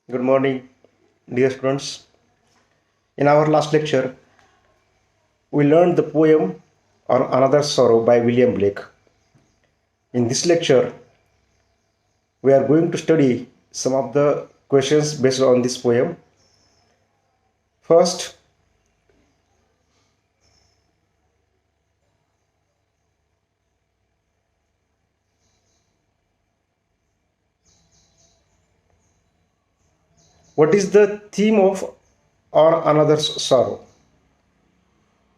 Good morning, dear students. In our last lecture, we learned the poem On Another Sorrow by William Blake. In this lecture, we are going to study some of the questions based on this poem. First, what is the theme of On Another Sorrow?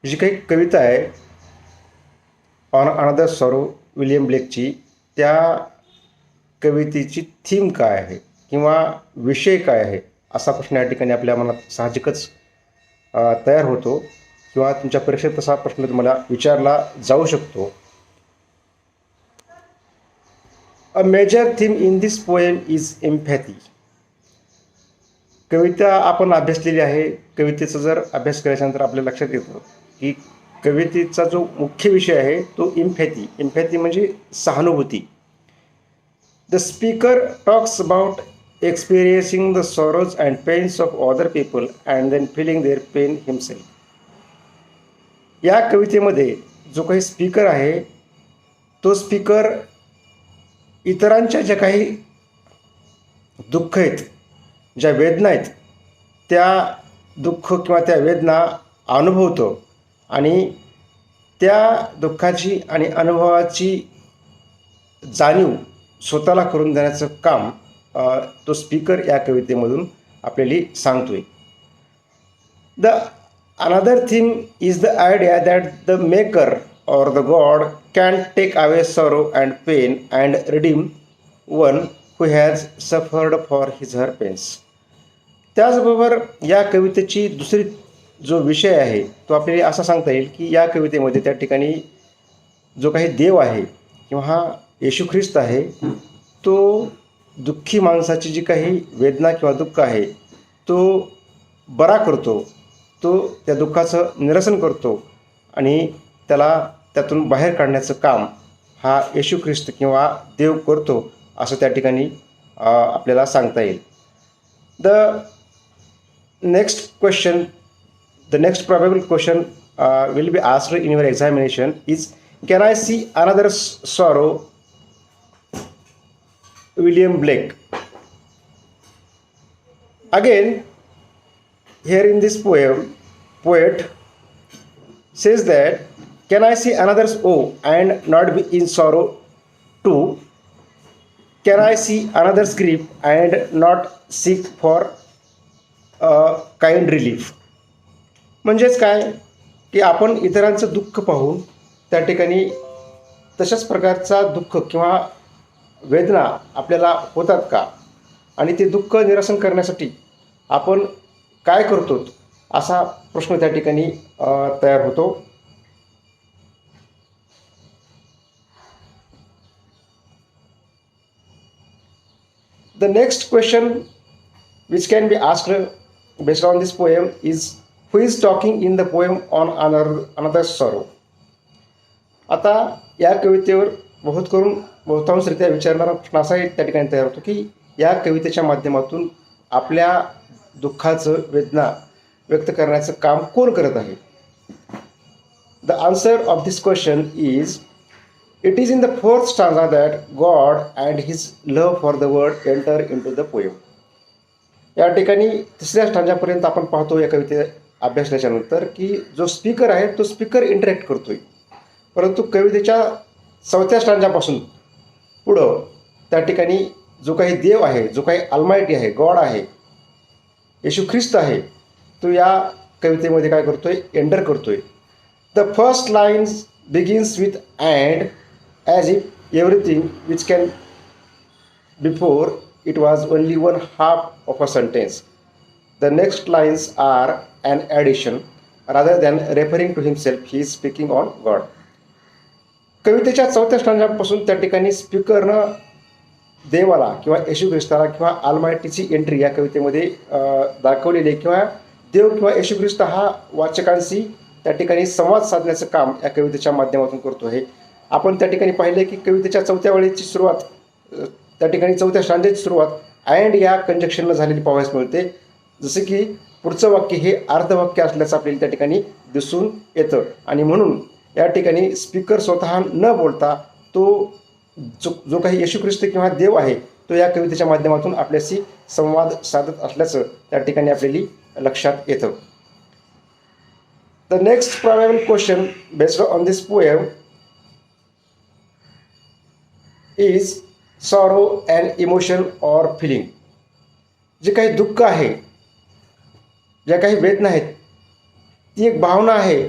जी काही कविता आहे on another sorrow William ब्लेकची, त्या कवितेची theme काय आहे किंवा विषय काय आहे असा प्रश्न या ठिकाणी आपल्या मनात साहजिकच तयार होतो किंवा तुमच्या परीक्षेत तसा प्रश्न तुम्हाला विचारला जाऊ शकतो. A major theme in this poem is empathy. कविता आपण अभ्यासलेली आहे. कवितेचा जर अभ्यास केल्याच्यानंतर आपल्या लक्षात येतं की कवितेचा जो मुख्य विषय आहे तो एम्पॅथी. एम्पॅथी म्हणजे सहानुभूती. The speaker talks about experiencing the sorrows and pains of other people and then feeling their pain himself. या कवितेमध्ये जो काही स्पीकर आहे तो स्पीकर इतरांच्या ज्या काही दुःख आहेत, ज्या वेदना आहेत, त्या दुःख किंवा त्या वेदना अनुभवतो आणि त्या दुःखाची आणि अनुभवाची जाणीव स्वतःला करून देण्याचं काम तो स्पीकर या कवितेमधून आपल्याला सांगतोय. The another theme is the idea that the maker or the God can take away sorrow and pain and redeem one who has suffered for his her pains. त्याचबरोबर या कवितेची दुसरी जो विषय आहे तो आपल्याला असा सांगता येईल की या कवितेमध्ये त्या ठिकाणी जो काही देव आहे किंवा हा येशू ख्रिस्त आहे तो दुःखी माणसाची जी काही वेदना किंवा दुःख आहे तो बरा करतो, तो त्या दुःखाचं निरसन करतो आणि त्याला त्यातून बाहेर काढण्याचं काम हा येशू ख्रिस्त किंवा देव करतो असं त्या ठिकाणी आपल्याला सांगता येईल. The next probable question will be asked in your examination is, can I see another sorrow? William Blake. Again, here in this poem, poet says that, can I see another's woe and not be in sorrow too? Can I see another's grief and not seek for kind relief? म्हणजेच काय की आपण इतरांचं दुःख पाहून त्या ठिकाणी तशाच प्रकारचा दुःख किंवा वेदना आपल्याला होतात का आणि ते दुःख निरसन करण्यासाठी आपण काय करतो असा प्रश्न त्या ठिकाणी तयार होतो. The next question which can be asked based on this poem is, who is talking in the poem on another sorrow. आता या कवितेवर बहुतांशरित्या विचारणारा प्रश्न असा त्या ठिकाणी तयार होतो की या कवितेच्या माध्यमातून आपल्या दुःखाचं वेदना व्यक्त करण्याचं काम कोण करत आहे. The answer of this question is, it is in the fourth stanza that God and his love for the world enter into the poem. या ठिकाणी तिसऱ्या स्टांजापर्यंत आपण पाहतो या कविते अभ्यासल्याच्या नंतर की जो स्पीकर आहे तो स्पीकर इंटरॅक्ट करतोय, परंतु कवितेच्या चौथ्या स्टांजापासून पुढं त्या ठिकाणी जो काही देव आहे, जो काही अल्मायटी आहे, गॉड आहे, येशू ख्रिस्त आहे, तो या कवितेमध्ये काय करतोय, एंटर करतोय. The first lines begins with and as if everything which can before it was only one half of a sentence. The next lines are an addition rather than referring to himself, he is speaking on God. कवितेच्या चौथ्या स्टांजापासून त्या ठिकाणी स्पीकरनं देवाला किंवा येशू ख्रिस्ताला किंवा आलमायटीची entry या कवितेमध्ये दाखवलेली आहे किंवा देव किंवा येशू ख्रिस्त हा वाचकांशी त्या ठिकाणी संवाद साधण्याचं काम या कवितेच्या माध्यमातून करतो आहे. आपण त्या ठिकाणी पाहिलं की कवितेच्या चौथ्या वेळेची सुरुवात, त्या ठिकाणी चौथ्या स्टांजाची सुरुवात अँड या कंजक्शनला झालेली पाहावयास मिळते. जसे की पुढचं वाक्य हे अर्धवाक्य असल्याचं आपल्याला त्या ठिकाणी दिसून येतं आणि म्हणून या ठिकाणी स्पीकर स्वतः न बोलता तो जो काही येशू ख्रिस्त किंवा देव आहे तो या कवितेच्या माध्यमातून आपल्याशी संवाद साधत असल्याचं त्या ठिकाणी आपल्याला लक्षात येतं. The next probable question based on this poem is sorrow and emotion or feeling. जे काही दुःख आहे, ज्या काही वेदना आहेत, ती एक भावना आहे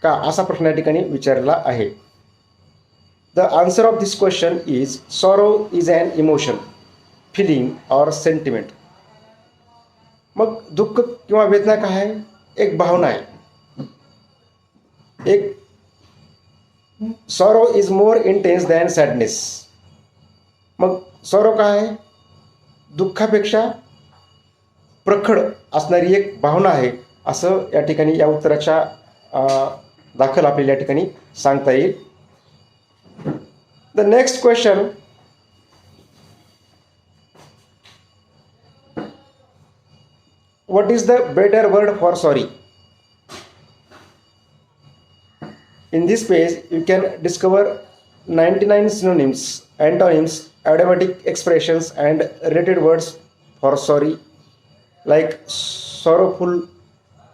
का, असा प्रश्न या ठिकाणी विचारला आहे. The answer of this question is sorrow is an emotion, feeling or sentiment. मग दुःख किंवा वेदना काय आहे? एक भावना आहे. एक sorrow is more intense than sadness. मग सॉरो काय आहे? दुःखापेक्षा प्रखर असणारी एक भावना आहे, असं या ठिकाणी या उत्तराच्या दाखल आपल्याला या ठिकाणी सांगता येईल. The next question, what is the better word for sorry? In this page you can discover 99 synonyms, antonyms, idiomatic expressions and related words for sorry, like sorrowful,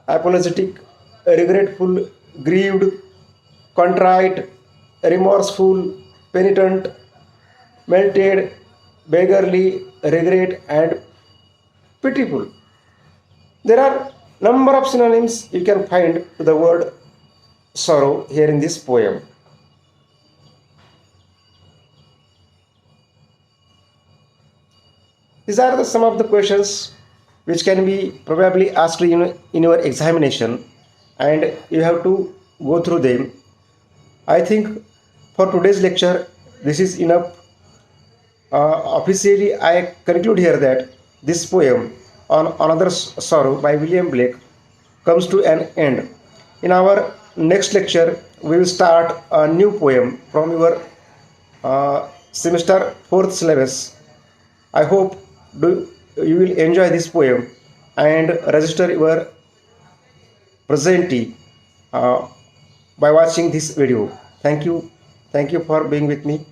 apologetic, regretful, grieved, contrite, remorseful, penitent, melted, beggarly, regret and pitiful. There are number of synonyms you can find to the word sorrow here in this poem. These are some of the questions which can be probably asked in your examination, and you have to go through them. I think for today's lecture this is enough. Officially I conclude here that this poem on Another Sorrow by William Blake comes to an end. In our next lecture we will start a new poem from your semester 4th syllabus. I hope you will enjoy this poem and register your presentee by watching this video. Thank you for being with me.